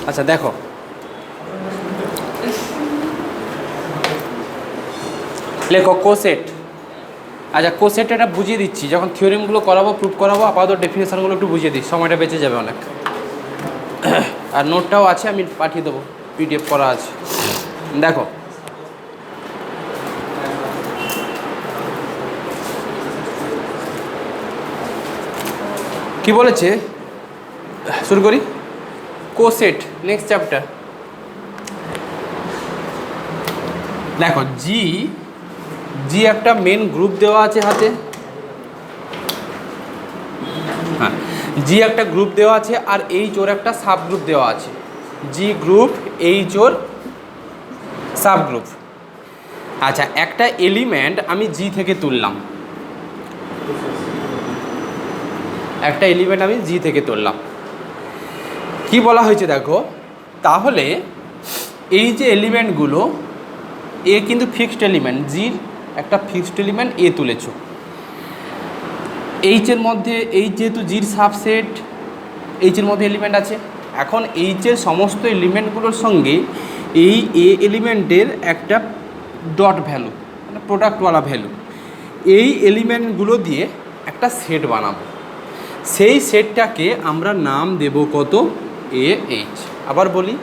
আচ্ছা দেখো, লেখো কোসেট। আচ্ছা কোসেট এটা বুঝিয়ে দিচ্ছি, যখন থিওরিমগুলো করাবো, প্রুফ করাবো, আপাতত ডেফিনেশনগুলো একটু বুঝিয়ে দিই, সময়টা বেঁচে যাবে অনেক। আর নোটটাও আছে, আমি পাঠিয়ে দেবো, পিডিএফ করা আছে। দেখো কি বলেছে, শুরু করি। কোসেট নেক্সট চ্যাপ্টার। দেখো জি জি একটা মেন গ্রুপ দেওয়া আছে হাতে, হ্যাঁ জি একটা গ্রুপ দেওয়া আছে, আর এইচ ওর একটা সাব গ্রুপ দেওয়া আছে। জি গ্রুপ, এইচ ওর সাব গ্রুপ। আচ্ছা একটা এলিমেন্ট আমি জি থেকে তুললাম, একটা এলিমেন্ট আমি জি থেকে তুললাম, কি বলা হয়েছে দেখো, তাহলে এই যে এলিমেন্টগুলো, এ কিন্তু ফিক্সড এলিমেন্ট, জির একটা ফিক্সড এলিমেন্ট এ তুলেছ, এইচের মধ্যে, এইচ যেহেতু জির সাবসেট, এইচের মধ্যে এলিমেন্ট আছে, এখন এইচের সমস্ত এলিমেন্টগুলোর সঙ্গে এই এ এলিমেন্টের একটা ডট ভ্যালু, মানে প্রোডাক্টওয়ালা ভ্যালু, এই এলিমেন্টগুলো দিয়ে একটা সেট বানাবো। সেই সেটটাকে আমরা নাম দেব কত, এ এইচ। আবার বলি,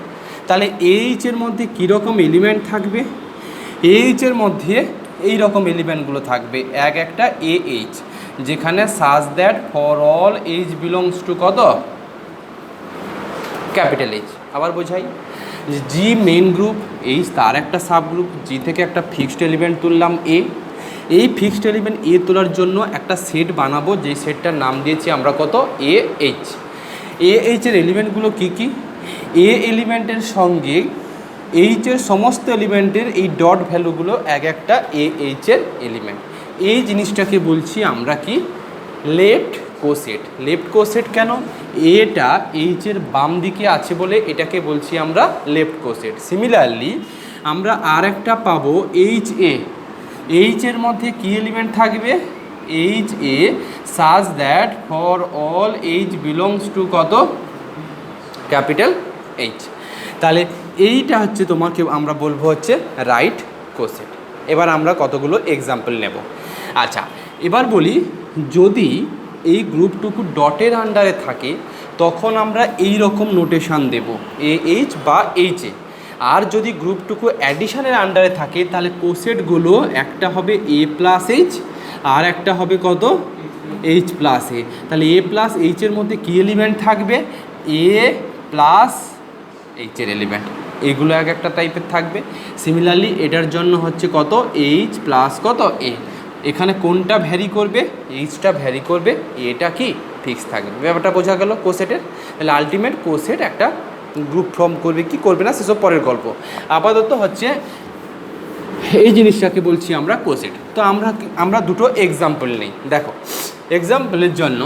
তাহলে এইচের মধ্যে কীরকম এলিমেন্ট থাকবে, এইচের মধ্যে এই রকম এলিমেন্টগুলো থাকবে, এক একটা এ এইচ, যেখানে such that for all H belongs to কত, ক্যাপিটাল এইচ। আবার বোঝাই, জি মেইন গ্রুপ, এইচ তার একটা সাব গ্রুপ, জি থেকে একটা ফিক্সড এলিমেন্ট তুললাম এ, এই ফিক্সড এলিমেন্ট এ তোলার জন্য একটা সেট বানাবো, যেই সেটটার নাম দিয়েছি আমরা কত, এ এইচ। এ এইচের এলিমেন্টগুলো কী কী, এ এলিমেন্টের সঙ্গে এইচের সমস্ত এলিমেন্টের এই ডট ভ্যালুগুলো এক একটা এ এইচের এলিমেন্ট। এই জিনিসটাকে বলছি আমরা কি, লেফট কোসেট। লেফট কোসেট কেন, এটা এইচের বাম দিকে আছে বলে এটাকে বলছি আমরা লেফট কোসেট। সিমিলারলি আমরা আর একটা পাবো এইচ এ, এইচের মধ্যে কী এলিমেন্ট থাকবে, H A such that for all H belongs to কত, ক্যাপিটাল এইচ। তাহলে এইটা হচ্ছে তোমাকে আমরা বলবো হচ্ছে রাইট কোসেট। এবার আমরা কতগুলো এক্সাম্পল নেব। আচ্ছা এবার বলি, যদি এই গ্রুপটুকু ডটের আন্ডারে থাকে তখন আমরা এই রকম নোটেশান দেব, এ এইচ বা এইচ এ। আর যদি গ্রুপটুকু অ্যাডিশনের আন্ডারে থাকে তাহলে কোসেটগুলো একটা হবে এ প্লাস এইচ, আর একটা হবে কত, এইচ প্লাস এ। তাহলে এ প্লাস এইচের মধ্যে কী এলিমেন্ট থাকবে, এ প্লাস এইচের এলিমেন্ট, এগুলো এক একটা টাইপের থাকবে। সিমিলারলি এটার জন্য হচ্ছে কত, এইচ প্লাস কত, এ। এখানে কোনটা ভ্যারি করবে, এইচটা ভ্যারি করবে, এটা কি ফিক্স থাকবে। ব্যাপারটা বোঝা গেল কোসেটের। তাহলে আলটিমেট কোসেট একটা গ্রুপ ফর্ম করবে কি করবে না সেসব পরের গল্প। আপাতত হচ্ছে এই জিনিসটাকে বলছি আমরা কোসেট। তো আমরা দুটো এক্সাম্পল নেই। দেখো এক্সাম্পলের জন্য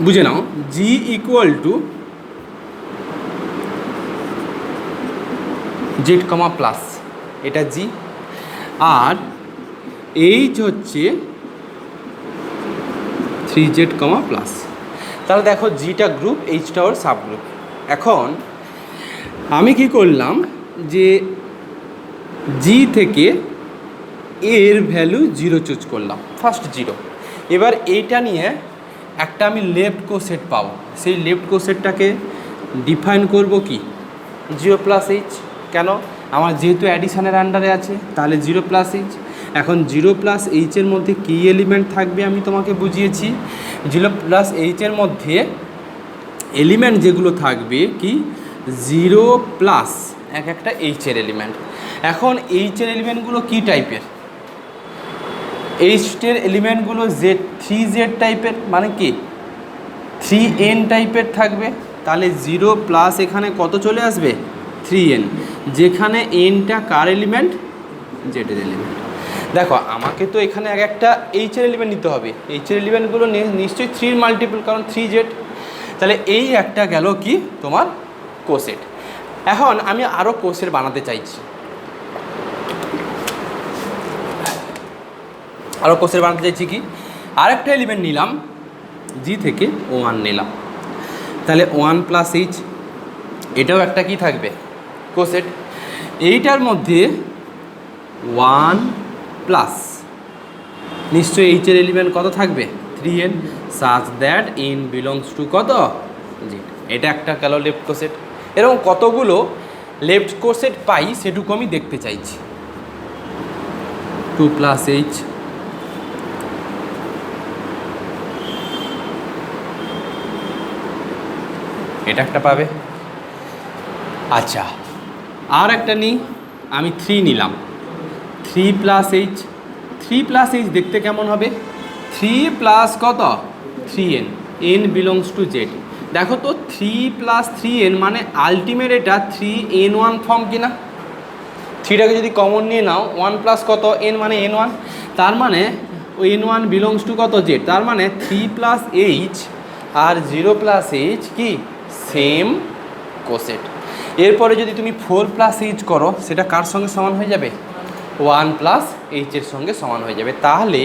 বুঝে নাও, G equal to Z comma plus, এটা জি, আর এইচ হচ্ছে 3z কমা প্লাস। তাহলে দেখো জিটা গ্রুপ, এইচটা ওর সাব গ্রুপ। এখন আমি কি করলাম, যে জি থেকে এর ভ্যালু 0 চুজ করলাম, ফার্স্ট 0। এবার এইটা নিয়ে একটা আমি লেফট কোসেট পাবো, সেই লেফট কোসেটটাকে ডিফাইন করব কি, 0 প্লাস এইচ। কেন, আমার যেহেতু অ্যাডিশনের আন্ডারে আছে তাহলে 0 প্লাস এইচ। এখন 0 প্লাস এইচের মধ্যে কী এলিমেন্ট থাকবে আমি তোমাকে বুঝিয়েছি, 0 প্লাস এইচের মধ্যে এলিমেন্ট যেগুলো থাকবে কি, 0 প্লাস এক একটা এইচের এলিমেন্ট। এখন এইচের এলিমেন্টগুলো কী টাইপের, এইচের এলিমেন্টগুলো জেড 3z টাইপের, মানে কি 3n টাইপের থাকবে। তাহলে 0 প্লাস এখানে কত চলে আসবে, 3n, যেখানে nটা কার এলিমেন্ট, জেডের এলিমেন্ট। দেখো আমাকে তো এখানে এক একটা এইচের এলিমেন্ট নিতে হবে, এইচের এলিমেন্টগুলো নিশ্চয়ই 3 মাল্টিপল, কারণ 3z। তাহলে এই একটা গেল কি তোমার কোসেট। এখন আমি আরও কোসেট বানাতে চাইছি, আরও কোসেট বানাতে চাইছি কি, আরেকটা এলিমেন্ট নিলাম, জি থেকে 1 নিলাম, তাহলে 1 প্লাস এইচ, এটাও একটা কি থাকবে, কোসেট। এইটার মধ্যে 1 প্লাস নিশ্চয়ই এইচের এলিমেন্ট কত থাকবে, 3n, such that n belongs to কত, জি। এটা একটা গেল লেফট কোসেট। এরকম কতগুলো লেফট কোসেট পাই সেটুকু আমি দেখতে চাইছি। 2 প্লাস এইচ, এটা একটা পাবে। আচ্ছা, আর একটা নিই, আমি 3 নিলাম, 3 প্লাস এইচ। 3 প্লাস এইচ দেখতে কেমন হবে, 3 প্লাস কত, 3n, n belongs to Z. দেখো তো 3 প্লাস 3n মানে আলটিমেট এটা 3n1 ফর্ম কিনা। 3টাকে যদি কমন নিয়ে নাও, 1 প্লাস কত n মানে n1, তার মানে n1 বিলংস টু কত, জেড। তার মানে 3 plus H R 0 plus H কি সেম কোসেট। এরপরে যদি তুমি 4 প্লাস এইচ করো, সেটা কার সঙ্গে সমান হয়ে যাবে, 1 প্লাস এইচের সঙ্গে সমান হয়ে যাবে। তাহলে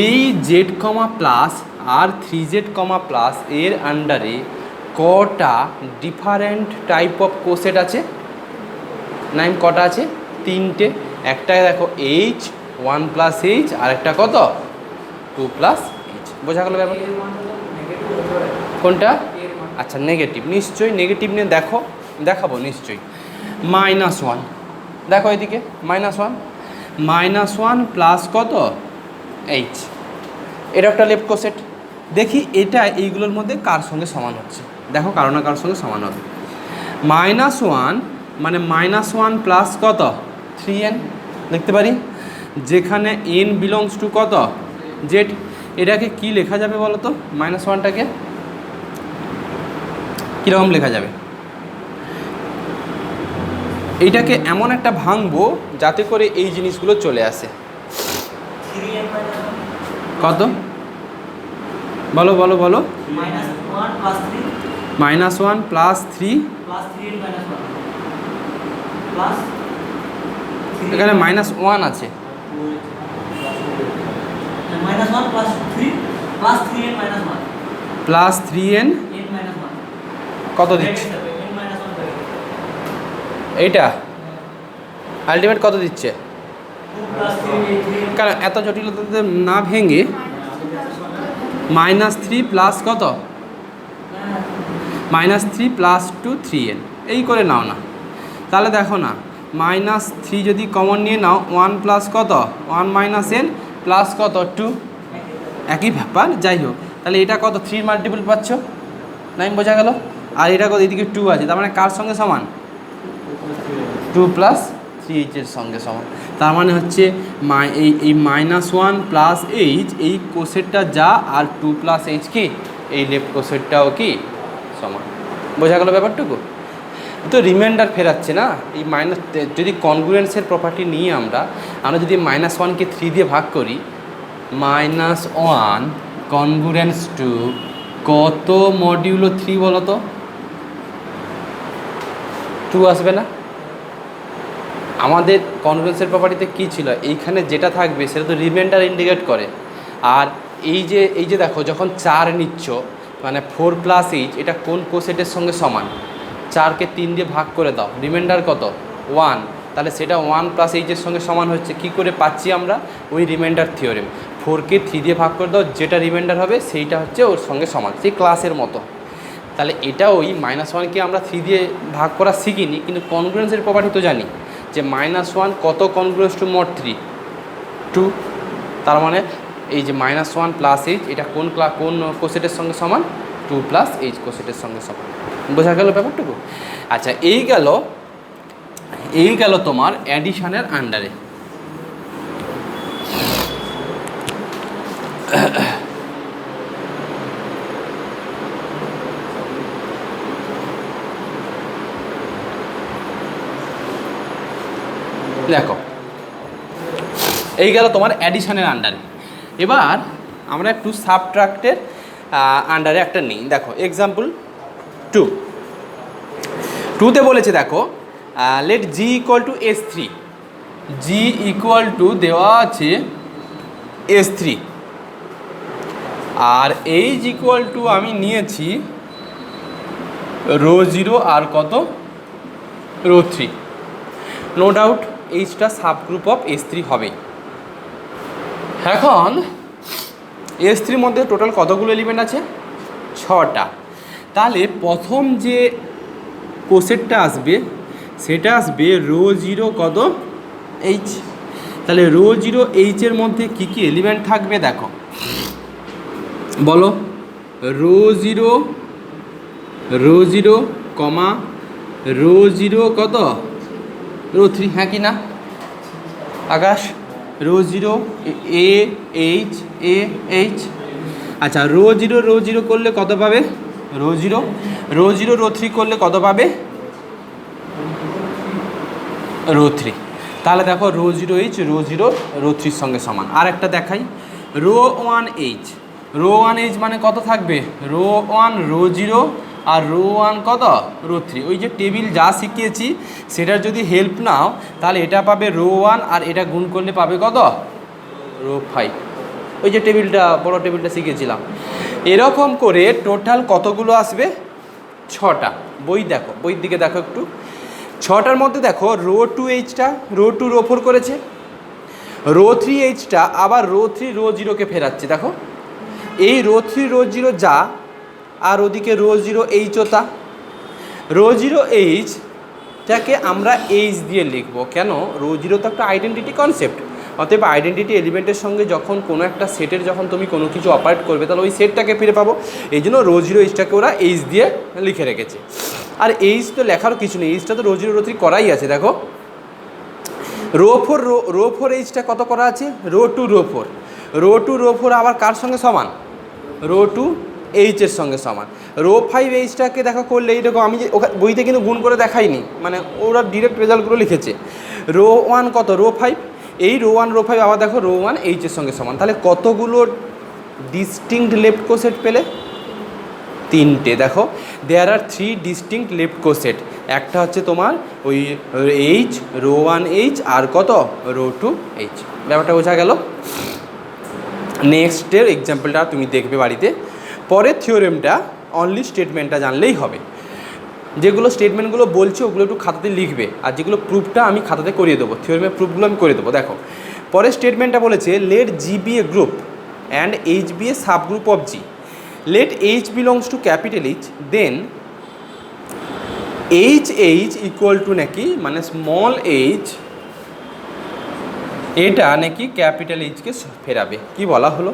এই জেড কমা প্লাস আর 3z কমা প্লাস এর আন্ডারে কটা ডিফারেন্ট টাইপ অফ কোসেট আছে, নাইম কটা আছে, 3টে। একটা দেখো এইচ, 1 প্লাস এইচ, আর একটা কত, 2 প্লাস এইচ। বোঝা গেল ব্যাপার কোনটা? আচ্ছা, নেগেটিভ, নিশ্চয়ই নেগেটিভ নিয়ে দেখো, দেখাবো নিশ্চয়ই। -1, দেখো এদিকে -1 প্লাস কত, এইচ, এটা একটা লেফট কোসেট। দেখি এটা এইগুলোর মধ্যে কার সঙ্গে সমান হচ্ছে, দেখো কারো না কারোর সঙ্গে সমান হবে। -1 মানে -1 প্লাস কত, 3n, লিখতে পারি, যেখানে n বিলংস টু কত, জেড। এটাকে কি লেখা যাবে বলো তো, -1টাকে কীরকম লেখা যাবে? এইটাকে এমন একটা ভাঙবো যাতে করে এই জিনিসগুলো চলে আসে। কত বলো বলো বলো, -1 প্লাস 3, এখানে -1 আছে, প্লাস 3n কত দিচ্ছে, এইটা আলটিমেট কত দিচ্ছে, কারণ এত জটিলতাতে না ভেঙে -3 প্লাস কত, -3 প্লাস 2 3n এই করে নাও না। তাহলে দেখো না, -3 যদি কমন নিয়ে নাও, 1 প্লাস কত, 1 মাইনাস n প্লাস কত 2, একই ব্যাপার। যাই হোক, তাহলে এটা কত, 3 মাল্টিপল পাচ্ছ, নাইন, বোঝা গেল। আর এটা কত, এদিকে 2 আছে, তার মানে কার সঙ্গে সমান, 2 প্লাস 3h এর সঙ্গে সমান। তার মানে হচ্ছে এই -1 প্লাস এইচ এই কোসেটটা যা, আর 2 প্লাস এইচ কি এই লেফট কোসেটটাও কি সমান। বোঝা গেল ব্যাপারটুকু? তো রিমাইন্ডার ফেরাচ্ছে না, এই মাইনাস, যদি কনগ্রুয়েন্সের প্রপার্টি নিয়ে আমরা যদি -1কে 3 দিয়ে ভাগ করি, -1 কনগ্রুয়েন্স টু কত মডিউলো 3 বলো তো, 2 আসবে না? আমাদের কনগ্রুয়েন্সের প্রপার্টিতে কী ছিল, এইখানে যেটা থাকবে সেটা তো রিমাইন্ডার ইন্ডিকেট করে। আর এই যে দেখো, যখন 4 নিচ্ছ মানে 4 প্লাস এইচ, এটা কোন কোসেটের সঙ্গে সমান, 4কে 3 দিয়ে ভাগ করে দাও, রিমাইন্ডার কত, 1, তাহলে সেটা 1 প্লাস এইচের সঙ্গে সমান হচ্ছে। কি করে পাচ্ছি আমরা, ওই রিমাইন্ডার থিওরেম, 4কে 3 দিয়ে ভাগ করে দাও, যেটা রিমাইন্ডার হবে সেইটা হচ্ছে ওর সঙ্গে সমান, সেই ক্লাসের মতো। তাহলে এটা ওই -1কে আমরা 3 দিয়ে ভাগ করা শিখিনি, কিন্তু কনগ্রুয়েন্সের প্রপার্টি তো জানি যে -1 কত কনগ্রুয়েন্স টু মোট 3, 2। তার মানে এই যে -1 প্লাস এইচ এটা কোন কোসেটের সঙ্গে সমান, 2 প্লাস এইচ কোসেটের সঙ্গে সমান। বোঝা গেল ব্যাপারটুকু? আচ্ছা, এই গেল তোমার অ্যাডিশনের আন্ডারে। দেখো, এই গেল তোমার অ্যাডিশনের আন্ডারে। এবার আমরা একটু সাবট্রাক্টের আন্ডারে একটা নিই। দেখো এক্সাম্পল 2তে বলেছে, দেখো let G equal to S3, G equal to দেওয়া আছে S3, আর এইচ ইকুয়াল টু আমি নিয়েছি রো জিরো আর কত রো থ্রি। নো ডাউট এইচটা subgroup of S three হবেই। এখন এস থ্রির মধ্যে টোটাল কতগুলো এলিমেন্ট আছে? 6টা। তাহলে প্রথম যে কোসেটটা আসবে সেটা আসবে রো জিরো কত এইচ। তাহলে রো জিরো এইচের মধ্যে কী কী এলিমেন্ট থাকবে দেখো, বলো। Rho zero comma rho zero কত রো থ্রি, হ্যাঁ কি না আকাশ? রো জিরো এ এইচ। আচ্ছা, রো জিরো করলে কত পাবে? রো জিরো রো থ্রি করলে কত পাবে? Rho three. তাহলে দেখো রো জিরো এইচ রো থ্রির সঙ্গে সমান। আর একটা দেখাই, রো ওয়ান এইচ মানে কত থাকবে? রো ওয়ান রো জিরো আর রো ওয়ান কত রো থ্রি। ওই যে টেবিল যা শিখিয়েছি সেটার যদি হেল্প নাও তাহলে এটা পাবে রো ওয়ান আর এটা গুণ করলে পাবে কত? Row five. ওই যে টেবিলটা, বড় টেবিলটা শিখিয়েছিলাম। এরকম করে টোটাল কতগুলো আসবে? 6টা। বই দেখো, বইয়ের দিকে দেখো একটু। 6টার মধ্যে দেখো রো টু এইচটা রো টু রো ফোর করেছে, রো থ্রি এইচটা আবার রো থ্রি রো জিরোকে ফেরাচ্ছে। দেখো এই রো থ্রি রো জিরো যা, আর ওদিকে রো জিরো এইচও তা। রো জিরো এইচটাকে আমরা এইচ দিয়ে লিখবো, কেন? রো জিরো তো একটা আইডেন্টিটি কনসেপ্ট। অতএব আইডেন্টিটি এলিমেন্টের সঙ্গে যখন কোনো একটা সেটের যখন তুমি কোনো কিছু অপারেট করবে তাহলে ওই সেটটাকে ফিরে পাবো। এই জন্য রো জিরো এইচটাকে ওরা এইচ দিয়ে লিখে রেখেছে। আর এইচ তো লেখারও কিছু নেই, এইচটা তো রো জিরো রো থ্রি করাই আছে। দেখো রো ফোর এইচটা কত করা আছে? রো টু রো ফোর আবার কার সঙ্গে সমান? রো টু এইচের সঙ্গে সমান। রো ফাইভ এইচটাকে দেখো করলে এইরকম, আমি যে বইতে কিন্তু গুণ করে দেখাইনি, মানে ওরা ডিরেক্ট রেজাল্টগুলো লিখেছে। রো ওয়ান কত? Row five. এই রো ওয়ান রো ফাইভ আবার দেখো রো ওয়ান এইচের সঙ্গে সমান। তাহলে কতগুলো ডিস্টিংক্ট লেফট কোসেট পেলে? 3টে। দেখো দেয়ার আর 3 ডিস্টিংক্ট লেফট কোসেট। একটা হচ্ছে তোমার ওই H, rho one H R কত রো টু এইচ। ব্যাপারটা বোঝা গেল? নেক্সটের এক্সাম্পলটা তুমি দেখবে বাড়িতে। পরের থিওরেমটা অনলি স্টেটমেন্টটা জানলেই হবে। যেগুলো স্টেটমেন্টগুলো বলছে ওগুলো একটু খাতাতে লিখবে, আর যেগুলো প্রুফটা আমি খাতাতে করিয়ে দেবো, থিওরেমের প্রুফগুলো আমি করে দেবো। দেখো পরের স্টেটমেন্টটা বলেছে let G be a group and H be a subgroup of G. Let H belongs to capital H, then H equal to নাকি মানে স্মল h এটা নাকি ক্যাপিটাল এইচকে ফেরাবে। কি বলা হলো?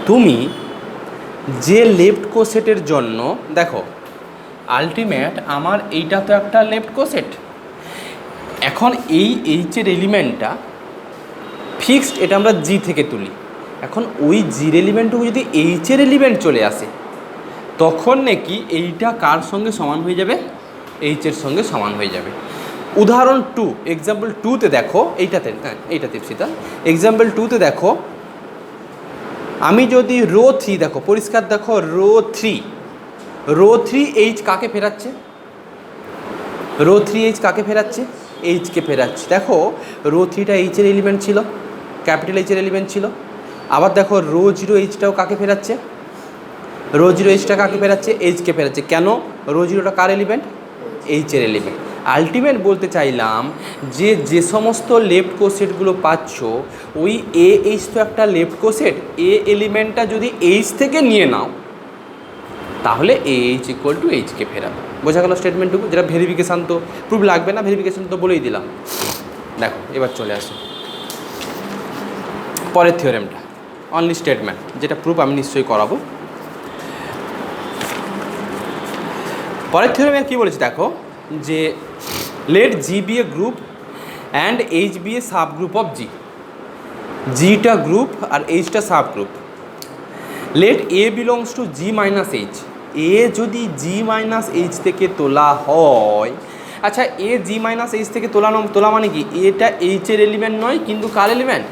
তুমি যে লেফট কোসেটের জন্য দেখো আলটিমেট আমার এইটা তো একটা লেফট কোসেট। এখন এই এইচের এলিমেন্টটা ফিক্সড, এটা আমরা জি থেকে তুলি। এখন ওই জির এলিমেন্টটুকু যদি এইচের এলিমেন্ট চলে আসে তখন নাকি এইটা কার সঙ্গে সমান হয়ে যাবে? এইচের সঙ্গে সমান হয়ে যাবে। উদাহরণ 2 এক্সাম্পল 2তে দেখো, এইটাতে সীতা এক্সাম্পল 2তে দেখো, আমি যদি রো থ্রি দেখো পরিষ্কার দেখো, রো থ্রি এইচ কাকে ফেরাচ্ছে? রো থ্রি এইচ কাকে ফেরাচ্ছে? এইচকে ফেরাচ্ছে। দেখো রো থ্রিটা এইচের এলিমেন্ট ছিল, ক্যাপিটাল এইচের এলিমেন্ট ছিল। আবার দেখো রো জিরো এইচটাও কাকে ফেরাচ্ছে? রো জিরো এইচটা কাকে ফেরাচ্ছে? এইচকে ফেরাচ্ছে। কেন? রো জিরোটা কার এলিমেন্ট? এইচের এলিমেন্ট। আলটিমেট বলতে চাইলাম যে সমস্ত লেফট কোসেটগুলো পাচ্ছ ওই এ এইচ তো একটা লেফট কোসেট, এ এলিমেন্টটা যদি এইচ থেকে নিয়ে নাও তাহলে এ এইচ ইকুয়াল টু এইচকে ফেরাবে। বোঝা গেল স্টেটমেন্টটুকু? যেটা ভেরিফিকেশান তো প্রুফ লাগবে না, ভেরিফিকেশান তো বলেই দিলাম। দেখো এবার চলে আসো পরের থিওরেমটা, অনলি স্টেটমেন্ট, যেটা প্রুফ আমি নিশ্চয়ই করাবো। পরের থিওরেমে কী বলেছি দেখো, যে let G be a group and H be a subgroup of G. জিটা গ্রুপ আর এইচটা subgroup. Let a belongs to G minus H. A যদি জি মাইনাস এইচ থেকে তোলা হয়, আচ্ছা এ জি মাইনাস এইচ থেকে তোলা মানে কি? এটা এইচের এলিমেন্ট নয় কিন্তু কার এলিমেন্ট?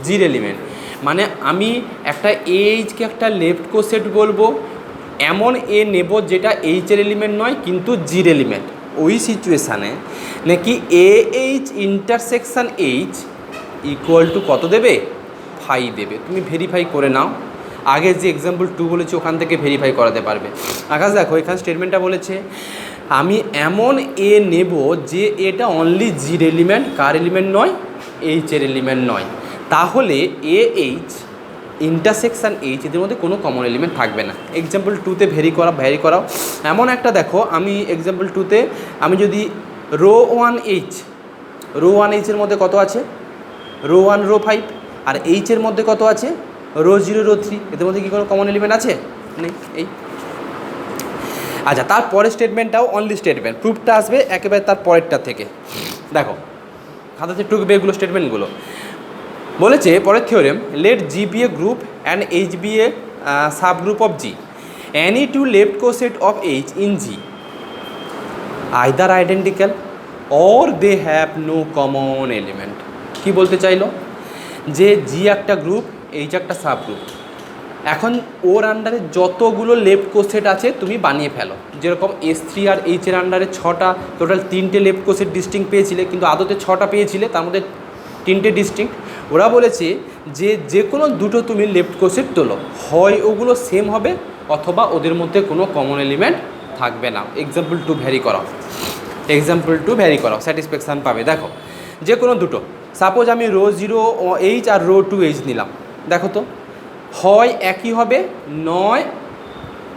জির এলিমেন্ট। মানে আমি একটা এইচকে একটা লেফট কোসেট বলবো, এমন এ নেব যেটা এইচের এলিমেন্ট নয় কিন্তু জির এলিমেন্ট। ওই সিচুয়েশানে নাকি A H intersection H equal to কত দেবে? 5 দেবে। তুমি ভেরিফাই করে নাও। আগে যে এক্সাম্পল 2 বলেছি ওখান থেকে ভেরিফাই করাতে পারবে। আকাশ দেখো এখানে স্টেটমেন্টটা বলেছে আমি এমন এ নেব যে এটা অনলি জির এলিমেন্ট, কার এলিমেন্ট নয়, এইচের এলিমেন্ট নয়, তাহলে এ এইচ ইন্টারসেকশান এইচ এদের মধ্যে কোনো কমন এলিমেন্ট থাকবে না। এক্সাম্পল 2তে ভেরি করাও এমন একটা দেখো, আমি এক্সাম্পল 2তে আমি যদি রো 1H এর মধ্যে কত আছে, রো 1 রো 5, আর এইচের মধ্যে কত আছে, রো 0 রো 3, এদের মধ্যে কি কোনো কমন এলিমেন্ট আছে? নেই। এই আচ্ছা, তারপরের স্টেটমেন্টটাও অনলি স্টেটমেন্ট, প্রুফটা আসবে একেবারে তার পরেরটা থেকে। দেখো খাতাতে টুকবে এগুলো স্টেটমেন্টগুলো। বলেছে পরের theorem, let G be a group and H be a subgroup of G, any two left coset of H in G either identical or they have no common element. কি বলতে চাইলো, যে জি একটা group, H একটা subgroup, এখন ওর আন্ডারে যতগুলো লেফট কোসেট আছে তুমি বানিয়ে ফেলো। যেরকম S3 আর এইচের আন্ডারে 6টা, টোটাল 3টে লেফট কোসেট ডিস্টিংক্ট পেয়েছিলে, কিন্তু আদতে 6টা পেয়েছিলে, তার মধ্যে 3টে ডিস্টিংক্ট। ওরা বলেছে যে কোনো দুটো তুমি লেফট কোসেট তোলো, হয় ওগুলো সেম হবে অথবা ওদের মধ্যে কোনো কমন এলিমেন্ট থাকবে না। এক্সাম্পল 2 ভ্যারি করাও, স্যাটিসফ্যাকশান পাবে। দেখো যে কোনো দুটো, সাপোজ আমি রো 0H আর রো 2H নিলাম, দেখো তো হয় একই হবে, নয়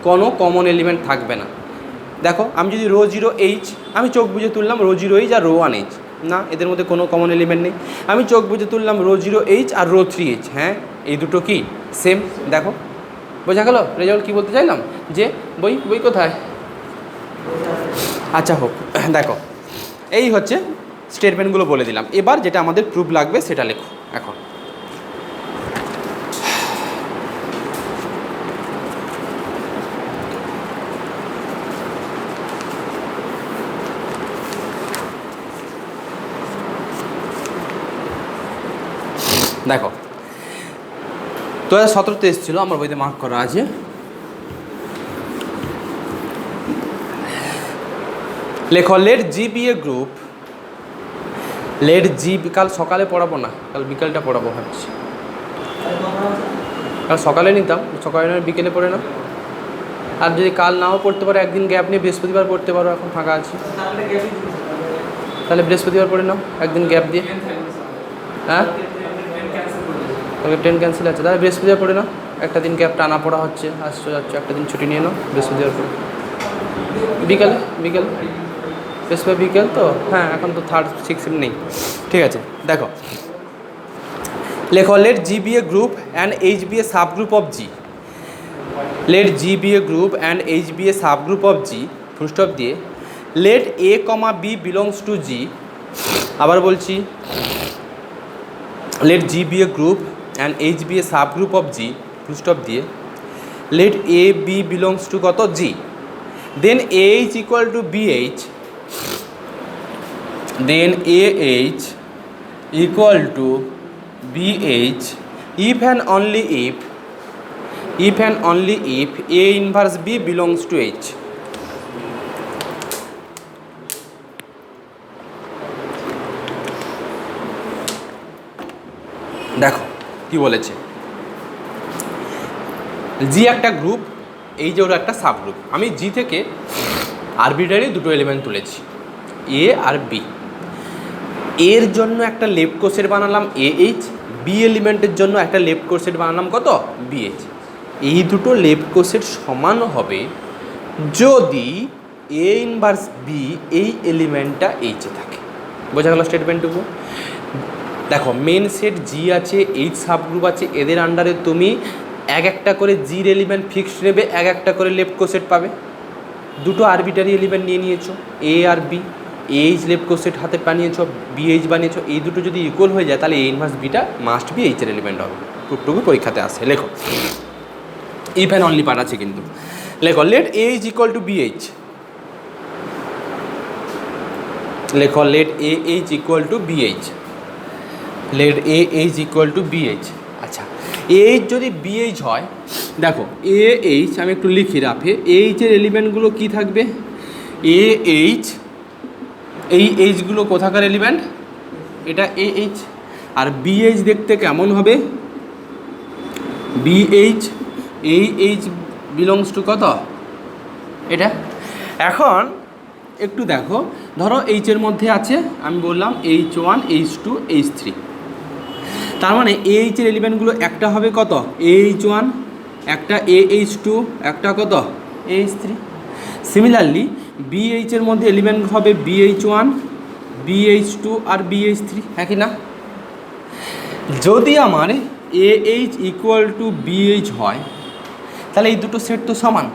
কোনো কমন এলিমেন্ট থাকবে না। দেখো আমি যদি রো 0H, আমি চোখ বুঝে তুললাম রো 0H আর রো 1H, না এদের মধ্যে কোনো কমন এলিমেন্ট নেই। আমি চোখ বুঝে তুললাম রো 0H আর রো 3H, হ্যাঁ এই দুটো কি সেম। দেখো বোঝা গেল রেজাল্ট। কী বলতে চাইলাম, যে বই কোথায়, আচ্ছা হোক। দেখো এই হচ্ছে স্টেটমেন্টগুলো বলে দিলাম। এবার যেটা আমাদের প্রুফ লাগবে সেটা লেখো এখন। দেখো 2017-তে এসেছিলো, আমার বইতে মার্ক করা আছে। লেখো let G be a group, কাল সকালে পড়াবো না, কাল বিকালটা পড়াবো ভাবছি। কাল সকালে নিতাম, সকালে নয় বিকেলে পড়ে না। আর যদি কাল নাও পড়তে পারো, একদিন গ্যাপ নিয়ে বৃহস্পতিবার পড়তে পারো, এখন ফাঁকা আছি। তাহলে বৃহস্পতিবার পড়ে নাও একদিন গ্যাপ দিয়ে। হ্যাঁ কালকে ট্রেন ক্যান্সেল আছে, তাহলে বৃহস্পতিবার পড়ে নাও, একটা দিন গ্যাপ টানা পড়া হচ্ছে, আসছো যাচ্ছ, একটা দিন ছুটি নিয়ে নাও, বৃহস্পতিবার পড়ে বিকেল বৃহস্পতিবার বিকেল তো। হ্যাঁ এখন তো 3rd 6th নেই, ঠিক আছে। দেখো লেখো let G be a group and H be a subgroup of G, let G be a group and H be a subgroup of G, full stop দিয়ে let a comma b belongs to G. আবার বলছি, let G be a group and H be a subgroup of G, full stop দিয়ে let a b belongs to কত G, then a H equal two B H, then AH equal to BH if and only if A inverse B belongs to H. দেখো কি বলেছে, জি একটা group, এই যে ওর একটা sub group. আমি জি থেকে আরবিটারি দুটো এলিমেন্ট তুলেছি, এ আর বি। এর জন্য একটা লেফট কোসেট বানালাম AH, বি এলিমেন্টের জন্য একটা লেফট কোসেট বানালাম কত BH। এই দুটো লেফট কোসেট সমান হবে যদি A ইনভার্স বি এই এলিমেন্টটা এইচে থাকে। বোঝা গেল স্টেটমেন্টটুকু। দেখো মেন সেট জি আছে, এইচ সাব গ্রুপ আছে, এদের আন্ডারে তুমি একটা করে জির এলিমেন্ট ফিক্সড নেবে, একটা করে লেফট কোসেট পাবে। দুটো আরবিটারি এলিমেন্ট নিয়ে নিয়েছো, এ আর বি, এইচ লেফট কোসেট হাতে বানিয়েছো, বিএইচ বানিয়েছো। এই দুটো যদি ইকুয়াল হয়ে যায় তাহলে এ ইনভার্স বিটা মাস্ট বি এইচের এলিমেন্ট হবে। প্রুফটুকু পরীক্ষাতে আসে। লেখো ইফ অ্যান্ড অনলি পার্ট আছে কিন্তু। লেখো let a is equal to b H, লেখো let a H equal to b H, let a H equal to b H. আচ্ছা এইচ যদি বিএইচ হয়, দেখো এ এইচ আমি একটু লিখি রাফে, এইচের এলিমেন্টগুলো কি থাকবে, এ এইচ, এই এইচগুলো কোথাকার এলিমেন্ট, এটা এ এইচ। আর বিএইচ দেখতে কেমন হবে, বিএইচ এই এইচ বিলংস টু কত এটা। এখন একটু দেখো, ধরো এইচের মধ্যে আছে আমি বললাম H1 H2 H3, তার মানে এইচের এলিমেন্টগুলো একটা হবে কত H1, একটা AH2, একটা কত AH3। সিমিলারলি BH এর মধ্যে এলিমেন্ট হবে BH1, BH2 আর BH3, হ্যাঁ কি না? যদি আমার AH ইকুয়াল টু BH হয় তাহলে এই দুটো সেট তো সমান,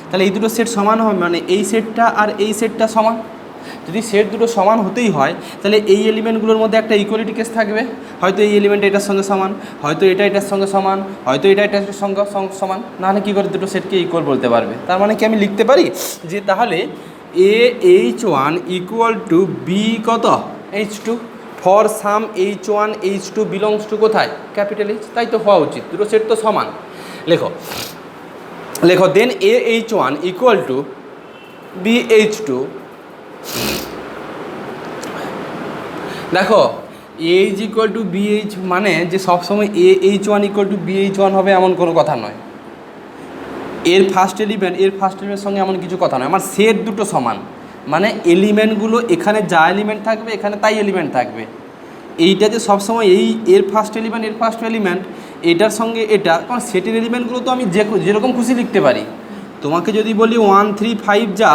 তাহলে এই দুটো সেট সমান হবে মানে এই সেটটা আর এই সেটটা সমান। যদি সেট দুটো সমান হতেই হয় তাহলে এই এলিমেন্টগুলোর মধ্যে একটা ইকুয়ালিটি কেস থাকবে, হয়তো এই এলিমেন্ট এটার সঙ্গে সমান, হয়তো এটা এটার সঙ্গে সমান, হয়তো এটা এটার সঙ্গে সমান, নাহলে কী করে দুটো সেটকে ইকুয়াল বলতে পারবে? তার মানে কি আমি লিখতে পারি যে তাহলে AH1 ইকুয়াল টু বি কত H2 for some H1 H2 belongs to কোথায় ক্যাপিটাল H, তাই তো হওয়া উচিত, দুটো সেট তো সমান। লেখো লেখো দেন AH1 ইকুয়াল টু BH2। দেখো AH ইকুয়াল টু BH মানে যে সবসময় AH1 ইকুয়াল টু BH1 হবে এমন কোনো কথা নয়। এর ফার্স্ট এলিমেন্টের সঙ্গে এমন কিছু কথা নয়। আমার সেট দুটো সমান মানে এলিমেন্টগুলো এখানে যা এলিমেন্ট থাকবে এখানে তাই এলিমেন্ট থাকবে। এইটা যে সবসময় এর ফার্স্ট এলিমেন্ট এটার সঙ্গে এটা, কারণ সেটের এলিমেন্টগুলো তো আমি যেরকম খুশি লিখতে পারি। তোমাকে যদি বলি 1 3 5 যা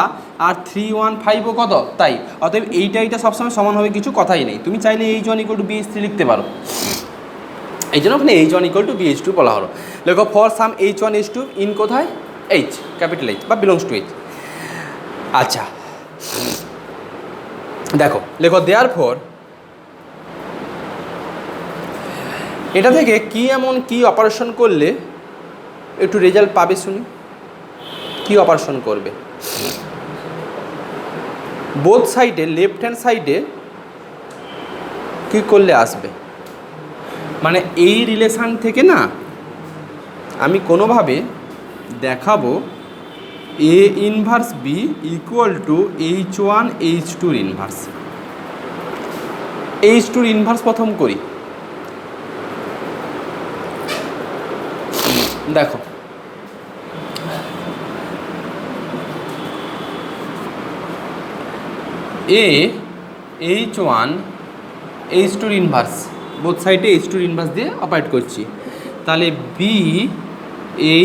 আর 3 1 5ও কত তাই, অতএব এইটা সবসময় সমান হবে কিছু কথাই নেই। তুমি চাইলে H1 ইকুয়াল টু BH3 লিখতে পারো, এই জন্য ওখানে H1 ইকুয়াল টু BH2 বলা হলো। দেখো for some H1 H2 in কোথায় H ক্যাপিটাল H বা বিলংস টু H। আচ্ছা দেখো লেখো দেয়ার ফর, এটা থেকে কি এমন কি অপারেশন করলে একটু রেজাল্ট পাবে শুনি, কি অপারেশন করবে? বোথ সাইডে লেফট হ্যান্ড সাইডে কী করলে আসবে, মানে এই রিলেশান থেকে না আমি কোনোভাবে দেখাবো A inverse B equal to H1 H2 inverse. H2 inverse প্রথম করি। দেখো H1 H2 ইনভার্স, বোথ সাইডে H2 ইনভার্স দিয়ে অপারেট করছি, তাহলে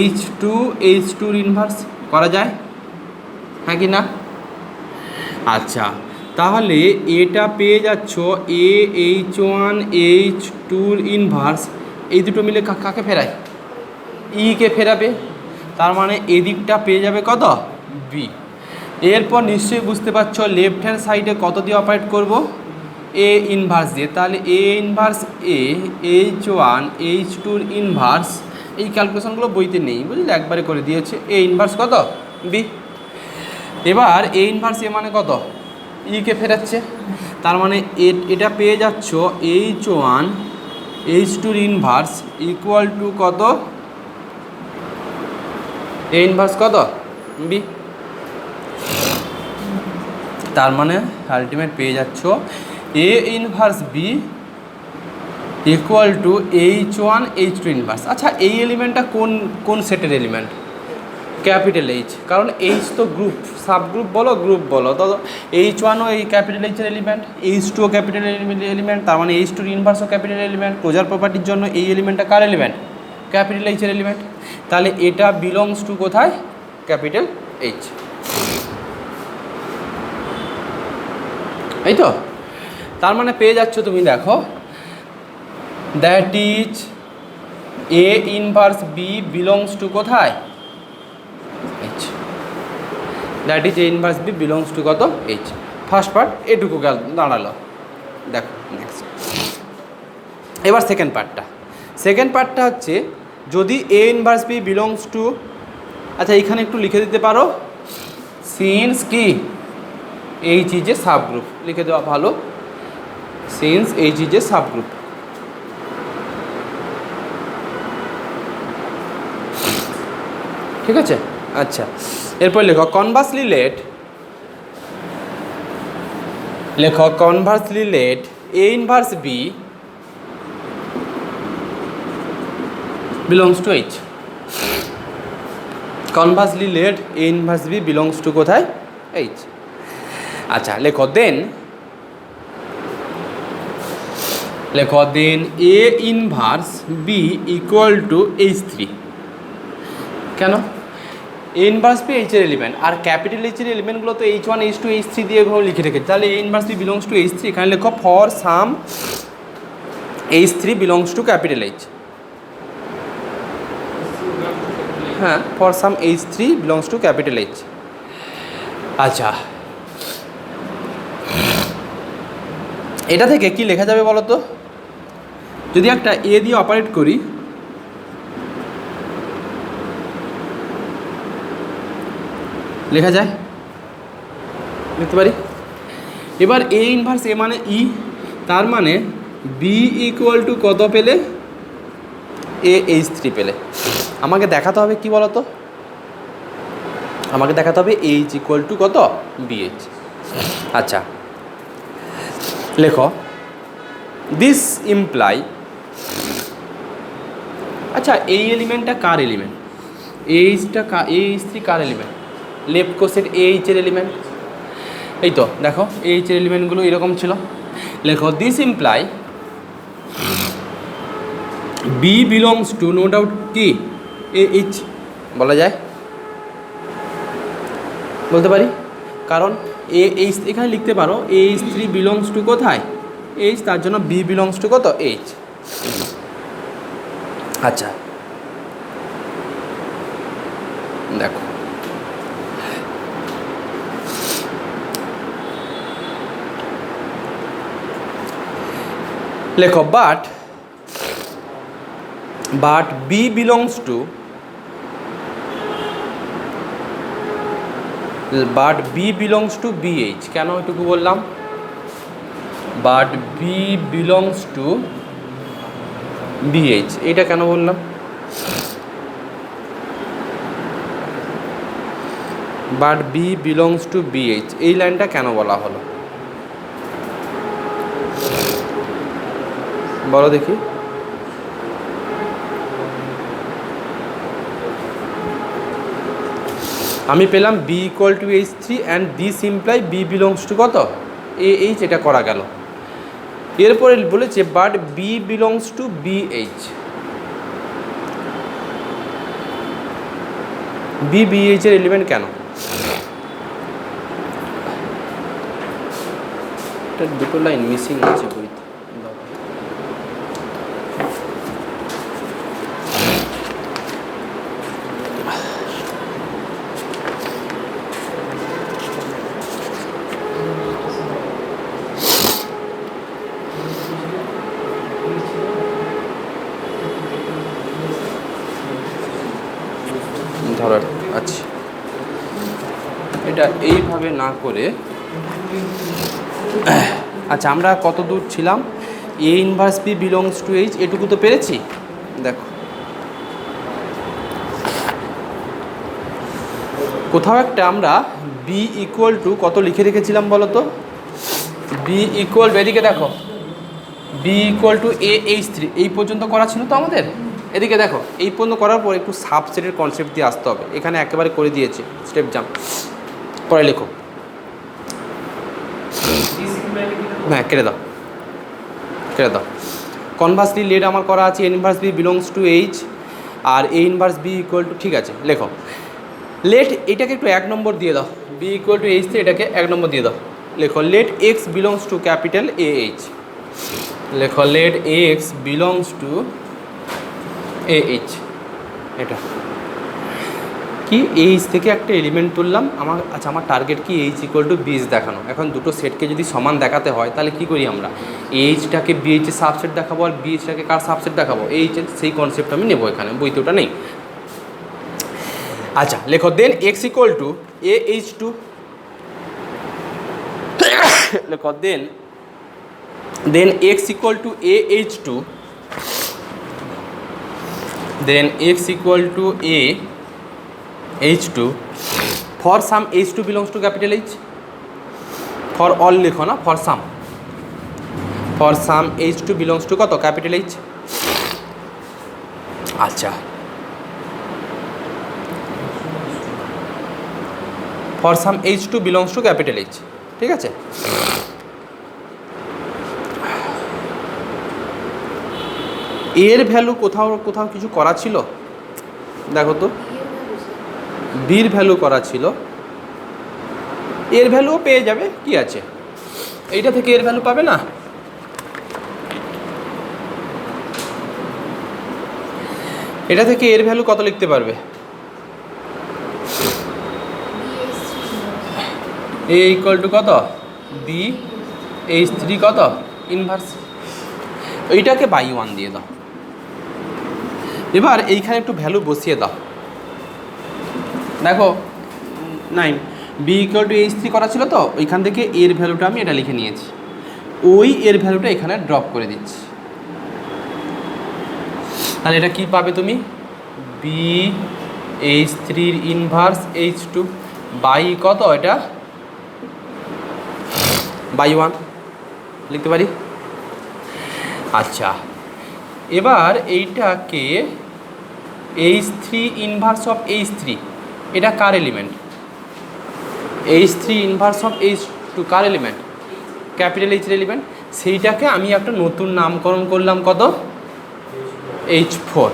H2 ইনভার্স করা যায়, হ্যাঁ কি না? আচ্ছা তাহলে এটা পেয়ে যাচ্ছ H1 H2 ইনভার্স, এই দুটো মিলে কাকে ফেরায়? কে ফেরাবে, তার মানে এদিকটা পেয়ে যাবে কত B। এরপর নিশ্চয়ই বুঝতে পারছো লেফট হ্যান্ড সাইডে কত দিয়ে অপারেট করব A ইনভার্স দিয়ে, তাহলে A inverse H1 H2 inverse, এই ক্যালকুলেশনগুলো বইতে নেই বুঝলে, একবারে করে দিয়েছে A ইনভার্স কত B। এবার A ইনভার্স এ মানে কত কে ফেরাচ্ছে, তার মানে এটা পেয়ে যাচ্ছ H1 H2 inverse equal to কত A ইনভার্স কত B। তার মানে আলটিমেট পেয়ে যাচ্ছ A inverse B equal to H1 H2 inverse. আচ্ছা এই এলিমেন্টটা কোন সেটের এলিমেন্ট? ক্যাপিটাল H, কারণ H তো গ্রুপ, সাবগ্রুপ বলো গ্রুপ বলো, তো H1ও এই ক্যাপিটাল H এর এলিমেন্ট, H2ও ক্যাপিটাল এলিমেন্ট, তার মানে H2 ইনভার্সও ক্যাপিটাল এলিমেন্ট। ক্লোজার প্রপার্টির জন্য এই এলিমেন্টটা কার এলিমেন্ট? ক্যাপিটাল H এর এলিমেন্ট। তাহলে এটা বিলংস টু কোথায় ক্যাপিটাল H, এই তো। তার মানে পেয়ে যাচ্ছ তুমি দেখো that is A inverse B belongs to কোথায় H, that is A inverse B belongs to কত H। ফার্স্ট পার্ট এটুকু দাঁড়ালো। দেখো নেক্সট, এবার সেকেন্ড পার্টটা হচ্ছে যদি A inverse B belongs two, আচ্ছা এইখানে একটু লিখে দিতে পারো সিন্স কি H ইজ এ সাবগ্রুপ, লিখে দেওয়া ভালো, since H is a subgroup. ঠিক আছে, আচ্ছা এরপর লেখো conversely let A inverse B belongs to H। Conversely let a inverse B belongs to কোথায় এইচ। আচ্ছা লেখো then a inverse B equal to H three. কেন? এ ইনভার্স বি এইচের এলিমেন্ট, আর ক্যাপিটাল এইচের এলিমেন্টগুলো তো H one H two H three দিয়ে লিখে রেখেছে, তাহলে a inverse B belongs to H three. এখানে লেখো for some H three belongs to capital H. হ্যাঁ, for some H three belongs to capital H. আচ্ছা, এটা থেকে কি লেখা যাবে বলো তো? যদি একটা এ দিয়ে অপারেট করি, লেখা যায়, লিখতে পারি। এবার এ ইনভার্স এ মানে ই, তার মানে বি ইকুয়াল টু কত পেলে? এ এইচ থ্রি পেলে। আমাকে দেখাতে হবে কি বলো তো? আমাকে দেখাতে হবে এইচ ইকুয়াল টু কত? বিএইচ। আচ্ছা লেখো দিস ইমপ্লাই, আচ্ছা এই এলিমেন্টটা কার এলিমেন্ট? এইচটা এইচ থ্রি কার এলিমেন্ট? লেফট কোসেট এইচের এলিমেন্ট। এই তো দেখো এইচের এলিমেন্টগুলো এরকম ছিল। লেখো this imply B belongs to, no doubt কি এ এইচ বলা যায়, বলতে পারি, কারণ এ এইচ এখানে লিখতে পারো এইচ থ্রি বিলংস টু কোথায়? এইচ, তার জন্য বি বিলংস টু কত? এইচ। আচ্ছা দেখো লেখো but B belongs to, but B belongs to BH. কেন এটুকু বললাম? But B belongs to BH, এইটা কেন বললাম? But B belongs to BH, এই লাইনটা কেন বলা হলো বলো দেখি? আমি পেলাম B equal to H three and this imply B belongs to কত? এ এইচ, এটা করা গেল। এরপরে বলেছে but B belongs to b H, b বিএইচের এলিমেন্ট কেন? দুটো লাইন মিসিং আছে বইতে। ধরো আচ্ছা, এটা এইভাবে না করে, আচ্ছা আমরা কত দূর ছিলাম? A inverse B belongs to H, এটুকু তো পেরেছি। দেখো কোথাও একটা আমরা বি ইকুয়াল টু কত লিখে রেখেছিলাম বলো তো? বি ইকুয়াল, এদিকে দেখো, B equal to A H three, এই পর্যন্ত করা ছিল তো আমাদের। এদিকে দেখো, এই পর্যন্ত করার পর একটু সাবসেটের কনসেপ্ট দিয়ে আসতে হবে। এখানে একেবারে করে দিয়েছে স্টেপ জাম্প। পরে লেখো, হ্যাঁ কেটে দাও, কেটে দাও। কনভার্সলি লেট আমার করা আছে inverse B belongs to H, আর A inverse B equal to, ঠিক আছে লেখো লেট এটাকে একটু 1 নম্বর দিয়ে দাও, b equal to H three এটাকে 1 নম্বর দিয়ে দাও। লেখো let x belongs to capital a H. লেখো let x belongs to A H. এটা কি? এইচ থেকে একটা এলিমেন্ট তুললাম আমার। আচ্ছা আমার টার্গেট কি? এইচ ইকুয়াল টু বিএইচ দেখানো। এখন দুটো সেটকে যদি সমান দেখাতে হয় তাহলে কি করি আমরা? এইচটাকে বিএইচের সাবসেট দেখাবো, আর বিএইচটাকে কার সাবসেট দেখাবো? এইচের। সেই কনসেপ্ট আমি নেবো এখানে, বইতে ওটা নেই। আচ্ছা লেখো then x equal to A H two. লেখো then x equal to A H two, then x equal to A H two for some H two belongs to capital H. For all লেখো না, for some H two belongs to কত? Capital H. আচ্ছা for some H2 belongs to capital H, ঠিক আছে। এর value কোথাও কোথাও কিছু করা ছিল, দেখো তো, বির ভ্যালু করা ছিল, এর ভ্যালুও পেয়ে যাবে, কি আছে, এইটা থেকে এর ভ্যালু পাবে না। এটা থেকে এর ভ্যালু কত লিখতে পারবে? এ ইকুয়াল টু কত, বি H3 কত ইনভার্স, এইটাকে বাই 1 দিয়ে দাও। এবার এইখানে একটু ভ্যালু বসিয়ে দাও, দেখো 9 বি ইকুয়াল টু H3 করা ছিল, তো ওইখান থেকে এর ভ্যালুটা আমি এটা লিখে নিয়েছি, ওই এর ভ্যালুটা এখানে ড্রপ করে দিচ্ছি। তাহলে এটা কি পাবে তুমি, B H3 inverse H2 by কত, এটা বাই 1 লিখতে পারি। আচ্ছা, এবার এইটাকে H3 ইনভার্স অফ H3, এটা কার element, H3 inverse of H2 কার এলিমেন্ট, ক্যাপিটাল H এর এলিমেন্ট, সেইটাকে আমি একটা নতুন নামকরণ করলাম কত, H4,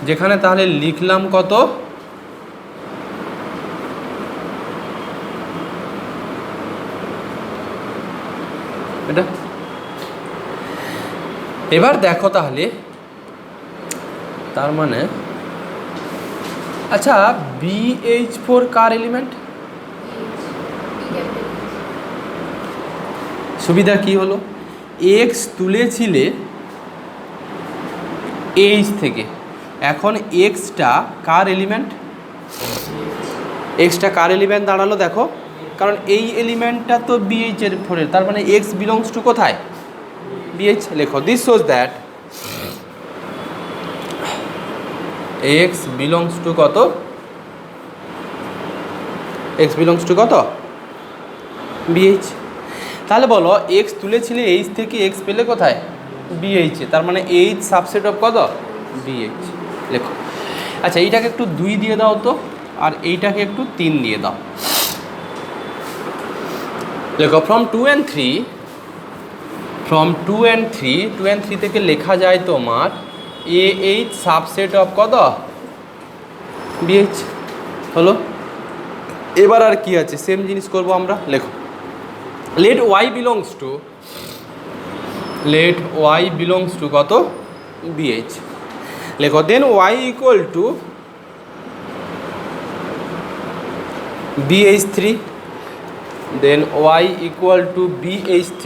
যেখানে তাহলে লিখলাম কত, এটা। এবার দেখো তাহলে, তার মানে আচ্ছা BH4 কার এলিমেন্ট, সুবিধা কি হলো, X তুলেছিলে H থেকে, এখন Xটা কার এলিমেন্ট, Xটা কার এলিমেন্ট দাঁড়ালো দেখো, কারণ এই এলিমেন্টটা তো BH এর 4 এর, তার মানে X বিলংস টু কোথায়, BH। লেখো this shows that X belongs to কত, X বিলংস টু কত, BH। তাহলে বলো X তুলেছিলে H থেকে X পেলে কোথায়, BH এ, তার মানে H সাবসেট অফ কত, BH। লেখো। আচ্ছা এইটাকে একটু 2 দিয়ে দাও তো, আর এইটাকে একটু 3 দিয়ে দাও। লেখো ফ্রম 2 and 3, ফ্রম 2 and 3 থেকে লেখা যায় তোমার AH সাবসেট অফ কত, BH হলো। এবার আর কি আছে, সেম জিনিস করব আমরা। লেখো লেট y বিলংস টু কত, BH। লেখো then y equal to BH3, then y equal to BH3,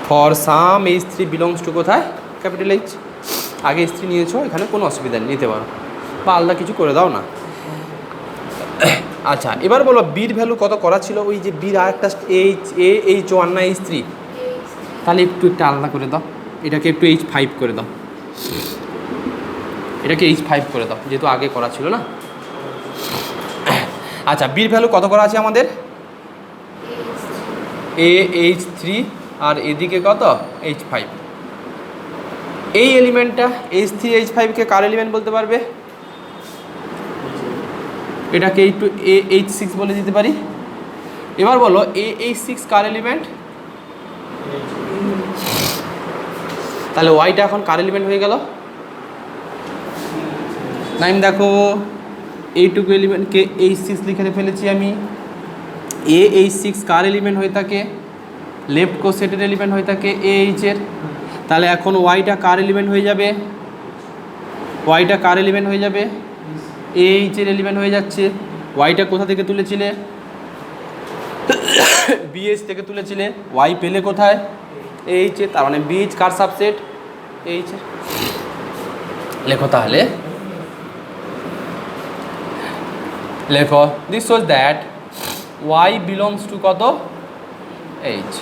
for some H3 belongs to কোথায়, ক্যাপিটাল H। আগে H3 নিয়েছো, এখানে কোনো অসুবিধা নেই, নিতে পারো, বা আলাদা কিছু করে দাও না। আচ্ছা এবার বলো বির ভ্যালু কত করা ছিল, ওই যে বির আরেকটা H1 না H3, তাহলে একটু আলাদা করে দাও, এটাকে একটু H5 করে দাও, এটাকে H5 করে দাও, যেহেতু আগে করা ছিল না। আচ্ছা বির ভ্যালু কত করা আছে আমাদের, H3 আর এদিকে কত, H5। এই এলিমেন্টটা H3 H5কে কার এলিমেন্ট বলতে পারবে, এটাকে একটু H6 বলে দিতে পারি। এবার বলো H6 কার এলিমেন্ট, তাহলে ওয়াইটা এখন কার এলিমেন্ট হয়ে গেল, নাইম দেখো এইটুকু এলিমেন্টকে H6 লিখে ফেলেছি আমি। H6 কার এলিমেন্ট হয়ে থাকে, লেফট কোসেটের এলিমেন্ট হয়ে থাকে AH এর, তাহলে এখন ওয়াইটা কার এলিমেন্ট হয়ে যাবে, ওয়াইটা কার এলিমেন্ট হয়ে যাবে, AH এর এলিমেন্ট হয়ে যাচ্ছে। ওয়াইটা কোথা থেকে তুলেছিলে, BH থেকে তুলেছিলে, ওয়াই পেলে কোথায়, AH এ, তার মানে BH কার সাবসেট, AH এর। লেখো তাহলে, লেখো this shows that y belongs to কত, H।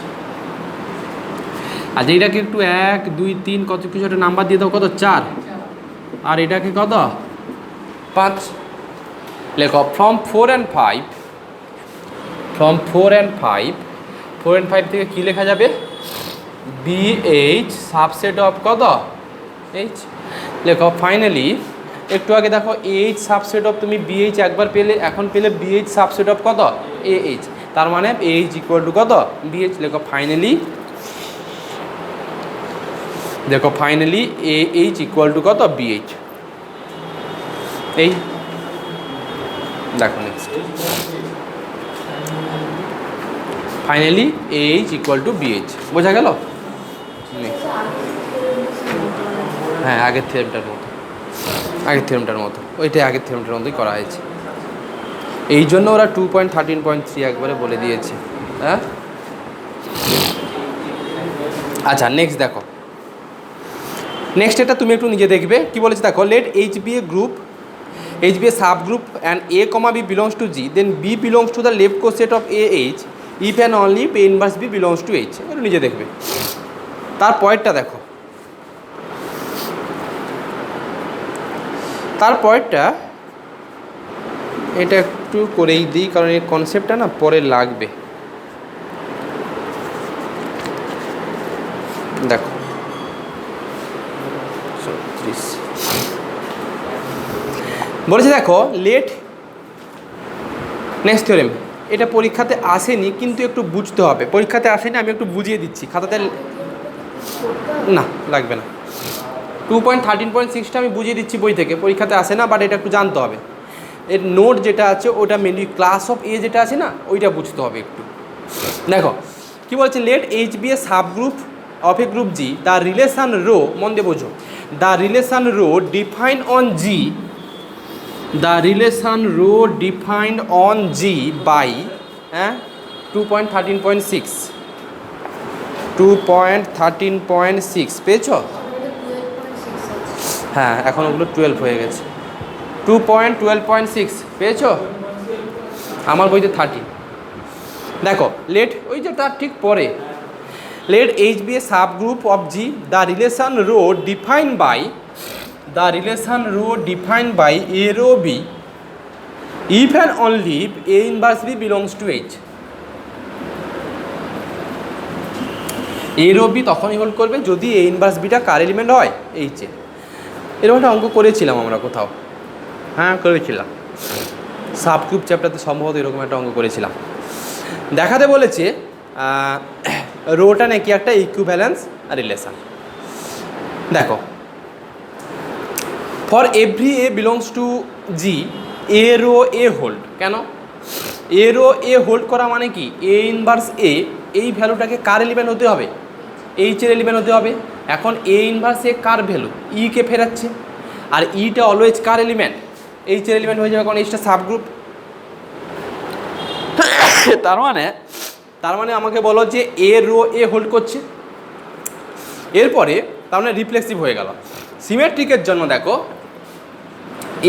আর এইটাকে একটু 1 2 3 কত কিছু একটা নাম্বার দিয়ে দাও, কত 4, আর এটাকে কত 5। লেখো ফ্রম 4 and 5, ফ্রম 4 and 5 থেকে কি লেখা যাবে, BH সাবসেট অফ কত, H। লেখো ফাইনালি একটু আগে দেখো এইচ সাবসেট অফ তুমি বিএইচ একবার পেলে, এখন পেলে বিএইচ সাবসেট অফ কত এইচ, তার মানে এইচ ইকুয়াল টু কত বিএইচ। লেখো ফাইনালি, দেখো ফাইনালি এইচ ইকুয়াল টু কত বিএইচ। এই দেখো next finally H equal to BH, বোঝা গেল? হ্যাঁ আগের থিওরেমটার মতো ওইটাই আগের থিওরেমটার মতোই করা হয়েছে, এই জন্য ওরা 2.13.3 একবারে বলে দিয়েছে। হ্যাঁ আচ্ছা নেক্সট দেখো, নেক্সট এটা তুমি একটু নিজে দেখবে কি বলেছে দেখো। Let H be a group, H be a subgroup and a comma b belongs to G, then b belongs to the left coset of a H if and only a inverse B belongs to H. একটু নিজে দেখবে। তার পরেরটা দেখো, তার পরেরটা এটা একটু করেই দিই কারণ এই কনসেপ্টটা না পরে লাগবে। দেখো বলেছে দেখো লেট নেক্সট থিওরেম, এটা পরীক্ষাতে আসেনি কিন্তু একটু বুঝতে হবে। পরীক্ষাতে আসেনি, আমি একটু বুঝিয়ে দিচ্ছি খাতাতে, না লাগবে না। 2.13.6টা আমি বুঝিয়ে দিচ্ছি বই থেকে, পরীক্ষাতে আসে না, বাট এটা একটু জানতে হবে। এর নোট যেটা আছে ওটা মেনলি ক্লাস অফ এ যেটা আছে না ওইটা বুঝতে হবে একটু। দেখো কী বলছে, let H be a subgroup of a group G, the relation rho, মন দিয়ে বোঝো, the relation rho define on G, the relation rho defined on G by 2.13.6, 2.13.6 পেয়েছো? হ্যাঁ এখন ওগুলো 12 হয়ে গেছে। 2.12.6 পেয়েছো? আমার বইতে 30। দেখো লেট ওই যে তার ঠিক পরে, late H be a subgroup of G, the relation rho defined by, the relation rho defined by A rho B if and only a inverse B belongs to H. A rho B তখনই hold করবে যদি এ inverse beta কার element হয় এইচে। এরকম একটা অঙ্ক করেছিলাম আমরা কোথাও, হ্যাঁ করেছিলাম সাবগ্রুপ চ্যাপ্টারতে সম্ভবত এরকম একটা অঙ্ক করেছিলাম। দেখাতে বলেছে রোটা নাকি একটা ইকুইভ্যালেন্স রিলেশন। দেখো for every A belongs to G A rho A hold, কেন এ রো এ হোল্ড করা মানে কি এ ইনভার্স এ, এই ভ্যালুটাকে কার এলিমেন্ট হতে হবে এইচের এলিমেন্ট হতে হবে। এখন এ ইনভার্স এ কার ভ্যালু ইকে ফেরাচ্ছে, আর ইটা অলওয়েজ কার এলিমেন্ট এইচের এলিমেন্ট হয়ে যাবে, কারণ এইচটা সাবগ্রুপ। তার মানে আমাকে বলো যে এ রো এ হোল্ড করছে, এরপরে তার মানে রিফ্লেক্সিভ হয়ে গেল। সিমেট্রিকের জন্য দেখো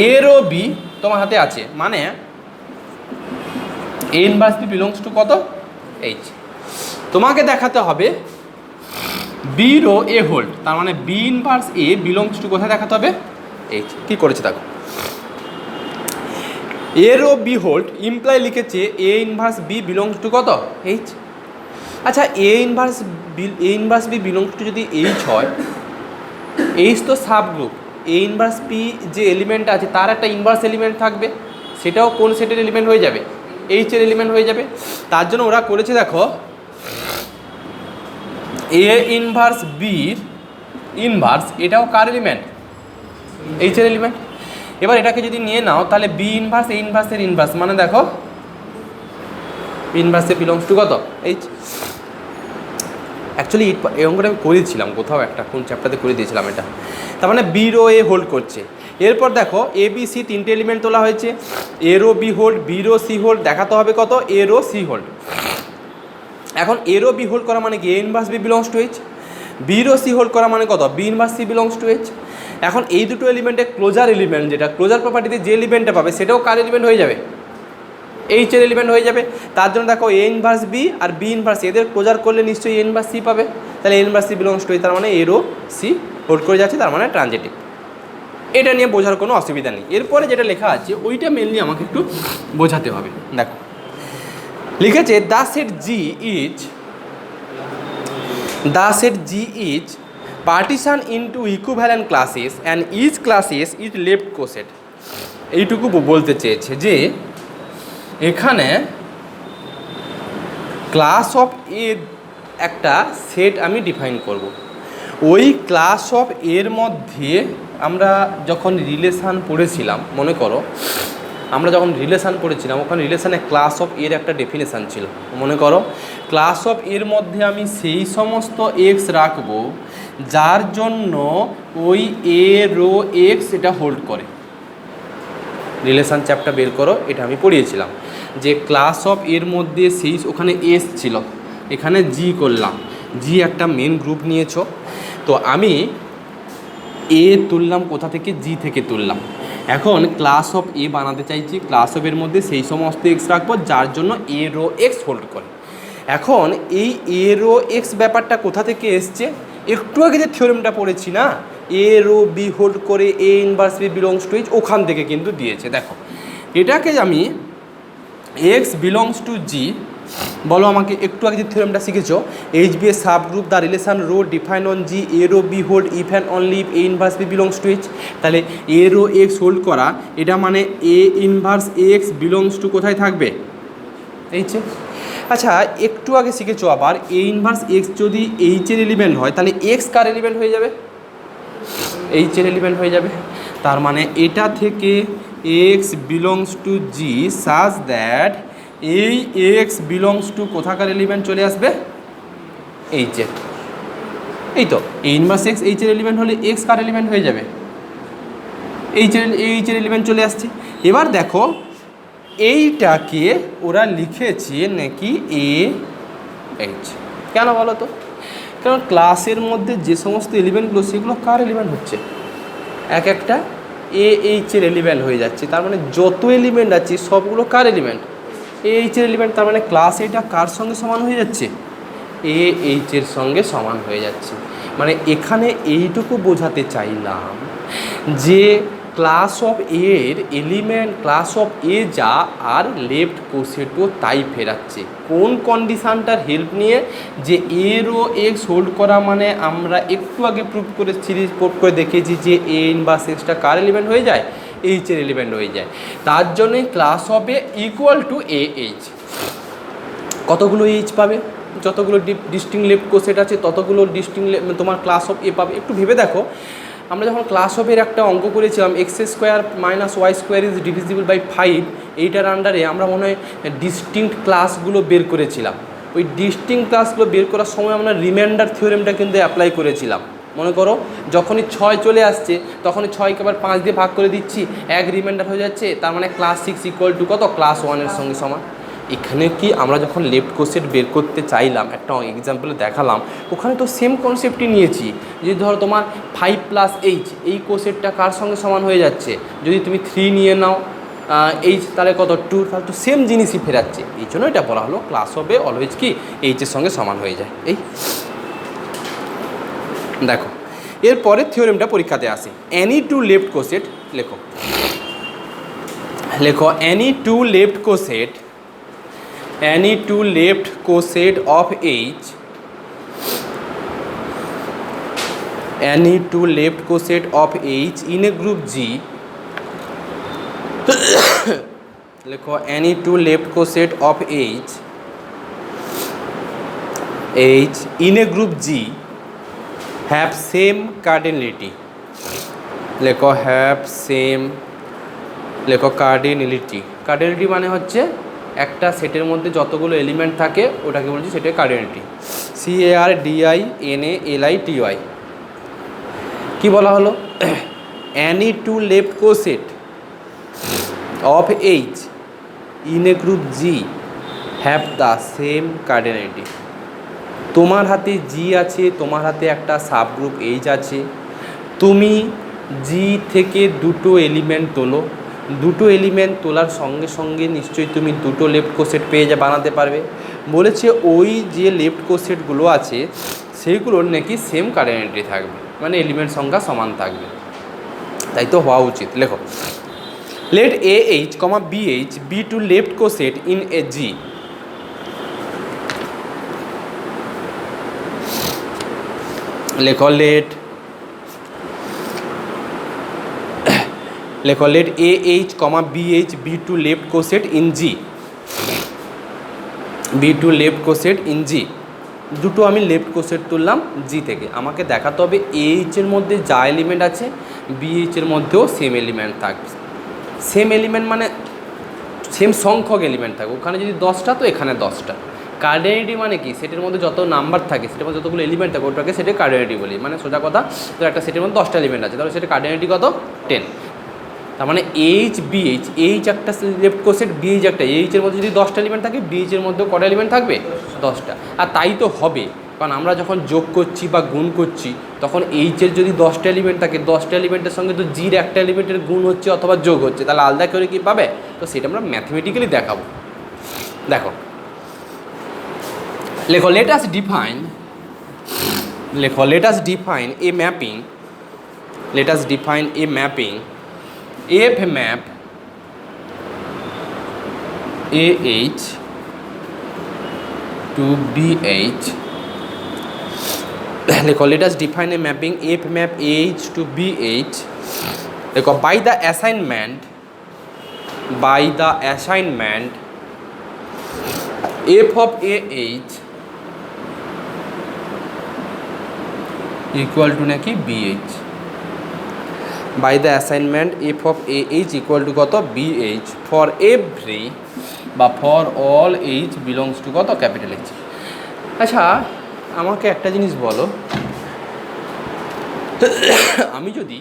এ রো বি তোমার হাতে আছে, মানে A inverse B belongs to কত এইচ। তোমাকে দেখাতে হবে বি রো এ হোল্ড, তার মানে B inverse A belongs to কোথায় দেখাতে হবে এইচ। কী করেছে দেখো, A rho B hold imply লিখেছে A inverse B belongs to কত এইচ। আচ্ছা A inverse B belongs to যদি এইচ হয়, এইচ তো subgroup, A inverse P যে এলিমেন্ট আছে তার একটা ইনভার্স এলিমেন্ট থাকবে, সেটাও কোন সেটের এলিমেন্ট হয়ে যাবে এইচের এলিমেন্ট হয়ে যাবে। তার জন্য ওরা করেছে দেখো এ ইনভার্স বির ইনভার্স, এটাও কার এলিমেন্ট এইচের এলিমেন্ট। এবার এটাকে যদি নিয়ে নাও তাহলে বি ইনভার্স এ ইনভার্সের ইনভার্স, মানে দেখো ইনভার্সে বিলংস টু কত এইচ। অ্যাকচুয়ালি এই অঙ্কটা আমি করেছিলাম কোথাও একটা, কোন চ্যাপ্টারে করে দিয়েছিলাম এটা। তার মানে বি রো এ হোল্ড করছে। এরপর দেখো এ বি সি তিনটে এলিমেন্ট তোলা হয়েছে, a rho B hold, b rho c hold, দেখাতে হবে কত এ রো সি হোল্ড। এখন এ রো বি হোল্ড করা মানে কি a inverse B belongs to H, b rho c hold করা মানে কত b inverse c belongs to H. এখন এই দুটো এলিমেন্টের ক্লোজার এলিমেন্ট, যেটা ক্লোজার প্রপার্টিতে যে এলিমেন্টটা পাবে সেটাও কার এলিমেন্ট হয়ে যাবে এইচের এলিমেন্ট হয়ে যাবে। তার জন্য দেখো এ ইনভার্স বি আর বি ইনভার্স এদের ক্লোজার করলে নিশ্চয়ই এ ইনভার্স সি পাবে, তাহলে a inverse c belongs to H, তার মানে এ রো সি হোল্ড করে যাচ্ছে, তার মানে ট্রানজিটিভ। এটা নিয়ে বোঝার কোনো অসুবিধা নেই। এরপরে যেটা লেখা আছে ওইটা মেনলি আমাকে একটু বোঝাতে হবে। দেখো লিখেছে the set G is partition into equivalent classes and each classes is left coset. এইটুকু বলতে চেয়েছে যে এখানে ক্লাস অফ এ একটা সেট আমি ডিফাইন করব। ওই ক্লাস অফ এর মধ্যে আমরা যখন রিলেশান পড়েছিলাম, মনে করো আমরা যখন রিলেশান পড়েছিলাম ওখানে রিলেশানে ক্লাস অফ এর একটা ডেফিনেশান ছিল। মনে করো ক্লাস অফ এর মধ্যে আমি সেই সমস্ত এক্স রাখবো যার জন্য ওই এ রো এক্স এটা হোল্ড করে। রিলেশান চ্যাপ্টার বের করো, এটা আমি পড়িয়েছিলাম যে ক্লাস অফ এর মধ্যে সেই ওখানে এস ছিল, এখানে জি করলাম, জি একটা মেন গ্রুপ নিয়েছো। তো আমি এ তুললাম কোথা থেকে, জি থেকে তুললাম। এখন ক্লাস অফ এ বানাতে চাইছি, ক্লাস অফ এর মধ্যে সেই সমস্ত এক্স রাখবো যার জন্য এ রো এক্স হোল্ড করে। এখন এই এ রো এক্স ব্যাপারটা কোথা থেকে এসছে, একটু আগে যে থিওরেমটা পড়েছি না, এ রো বি হোল্ড করে a inverse B belongs to H, ওখান থেকে কিন্তু দিয়েছে। দেখো এটাকে আমি এক্স বিলংস টু জি, বলো আমাকে একটু আগে যে থিওরেমটা শিখেছো, H be a subgroup the relation rho define on G A rho B hold if and only if A inverse B belongs to H. তাহলে এ রো এক্স হোল্ড করা, এটা মানে A inverse X belongs to কোথায় থাকবে, এইচে। আচ্ছা একটু আগে শিখেছো আবার এ ইনভার্স এক্স যদি এইচের এলিমেন্ট হয় তাহলে এক্স কার এলিমেন্ট হয়ে যাবে, এইচের এলিমেন্ট হয়ে যাবে। তার মানে এটা থেকে x belongs to G such that এই এক্স বিলংস টু কোথাকার এলিমেন্ট চলে আসবে, এইচের। এই তো এ ইনভার্স এক্স এইচের এলিমেন্ট হলে এক্স কার এলিমেন্ট হয়ে যাবে, এইচের এলিমেন্ট চলে আসছে। এবার দেখো এইটাকে ওরা লিখেছে নাকি এ এইচ, কেন বলো তো? কারণ ক্লাসের মধ্যে যে সমস্ত এলিমেন্টগুলো সেগুলো কার এলিমেন্ট হচ্ছে, এক একটা এ এইচের এলিমেন্ট হয়ে যাচ্ছে। তার মানে যত এলিমেন্ট আছে সবগুলো কার এলিমেন্ট, এ এইচের এলিমেন্ট। তার মানে ক্লাস এটা কার সঙ্গে সমান হয়ে যাচ্ছে, এ এইচের সঙ্গে সমান হয়ে যাচ্ছে। মানে এখানে এইটুকু বোঝাতে চাইলাম যে ক্লাস অফ এর এলিমেন্ট ক্লাস অফ এ যা আর লেফট কোসেটও তাই ফেরাচ্ছে। কোন কন্ডিশানটার হেল্প নিয়ে, যে এর ও এক্স হোল্ড করা মানে আমরা একটু আগে প্রুভ করে সিরিজ প্রুভ করে দেখেছি যে A inverse extra car element হয়ে যায়, এইচের এলিমেন্ট হয়ে যায়। তার জন্যই class of A equal to A H. কতগুলো এইচ পাবে, যতগুলো ডিস্টিংক্ট লেফট কোসেট আছে ততগুলো ডিস্টিংক্ট তোমার ক্লাস অফ এ পাবে। একটু ভেবে দেখো, আমরা যখন ক্লাস অফের একটা অঙ্ক করেছিলাম X square minus Y square is divisible by 5, এইটার আন্ডারে আমরা মনে হয় ডিস্টিংক্ট ক্লাসগুলো বের করেছিলাম। ওই ডিস্টিংক্ট ক্লাসগুলো বের করার সময় আমরা রিমাইন্ডার থিওরেমটা কিন্তু অ্যাপ্লাই করেছিলাম। মনে করো যখনই 6 চলে আসছে তখনই 6কে আবার 5 দিয়ে ভাগ করে দিচ্ছি, এক রিমাইন্ডার হয়ে যাচ্ছে। তার মানে ক্লাস 6 ইকুয়াল টু কত, ক্লাস 1-এর সঙ্গে সমান। এখানে কি আমরা যখন লেফট কোসেট বের করতে চাইলাম, একটা এক্সাম্পলে দেখালাম, ওখানে তো সেম কনসেপ্টই নিয়েছি। যদি ধরো তোমার 5 প্লাস এইচ, এই কোসেটটা কার সঙ্গে সমান হয়ে যাচ্ছে, যদি তুমি 3 নিয়ে নাও এইচ তাহলে কত 2, তাহলে তো সেম জিনিসই ফেরাচ্ছে। এই জন্য এটা বলা হলো ক্লাস হবে অলওয়েজ কি এইচের সঙ্গে সমান হয়ে যায়। এই দেখো এরপরে থিওরেমটা পরীক্ষাতে আসে। এনি টু লেফট কোসেট, লেখো any two left coset, any two left coset of H, any two left coset of H in a group G, লেখো any two left coset of H in a group G have same cardinality, লেখো have same, লেখো cardinality। cardinality মানে হচ্ছে একটা সেটের মধ্যে যতগুলো element থাকে ওটাকে বলছি সেটের কার্ডিনালিটি। CARDINALITY। কি বলা হলো, any two left coset of H in a group G have the same cardinality. তোমার হাতে জি আছে, তোমার হাতে একটা সাব গ্রুপ এইচ আছে, তুমি জি থেকে দুটো এলিমেন্ট তোলো, দুটো এলিমেন্ট তোলার সঙ্গে সঙ্গে নিশ্চয়ই তুমি দুটো লেফট কোসেট পেয়ে বানাতে পারবে। বলেছে ওই যে লেফট কোসেটগুলো আছে সেইগুলোর নাকি সেম কার্ডিনালিটি থাকবে, মানে এলিমেন্ট সংখ্যা সমান থাকবে। তাই তো হওয়া উচিত। লেখো let a H comma b H be two left coset in a G. লেখো let AH, BH be to left coset in G, be to left coset in G। দুটো আমি লেফট কোসেট তুললাম জি থেকে। আমাকে দেখাতে হবে এইচ এর মধ্যে যা এলিমেন্ট আছে বিএইচ এর মধ্যেও সেম এলিমেন্ট থাকবে। সেম এলিমেন্ট মানে সেম সংখ্যক এলিমেন্ট থাকবে। ওখানে যদি 10টা তো এখানে 10টা। কার্ডিনালিটি মানে কি, সেটের মধ্যে যত নাম্বার থাকে, সেটার মধ্যে যতগুলো এলিমেন্ট থাকে ওটাকে সেটের কার্ডিনালিটি বলি। মানে সোজা কথা, তো একটা সেটের মধ্যে 10টা এলিমেন্ট আছে, তাহলে সেটার কার্ডিনালিটি কত 10। তার মানে এইচ বিএইচ, এইচ একটা লেফট কোসেট, বিএইচ একটা, এইচের মধ্যে যদি 10টা এলিমেন্ট থাকে বিএইচের মধ্যেও কটা এলিমেন্ট থাকবে 10টা। আর তাই তো হবে, কারণ আমরা যখন যোগ করছি বা গুণ করছি তখন এইচের যদি 10টা এলিমেন্ট থাকে 10টা এলিমেন্টের সঙ্গে তো জির একটা এলিমেন্টের গুণ হচ্ছে অথবা যোগ হচ্ছে, তাহলে আলাদা করে কি পাবে, তো সেটা আমরা ম্যাথমেটিক্যালি দেখাবো। দেখো লেখো let us define a mapping, let us define a mapping F map AH to BH। देखो let us define a mapping F map AH to BH। देखो by the assignment F of AH equal to নাকি BH, by the assignment F of AH equal to কত BH for every বা for all H belongs to কত capital H। আচ্ছা আমাকে একটা জিনিস বলো, আমি যদি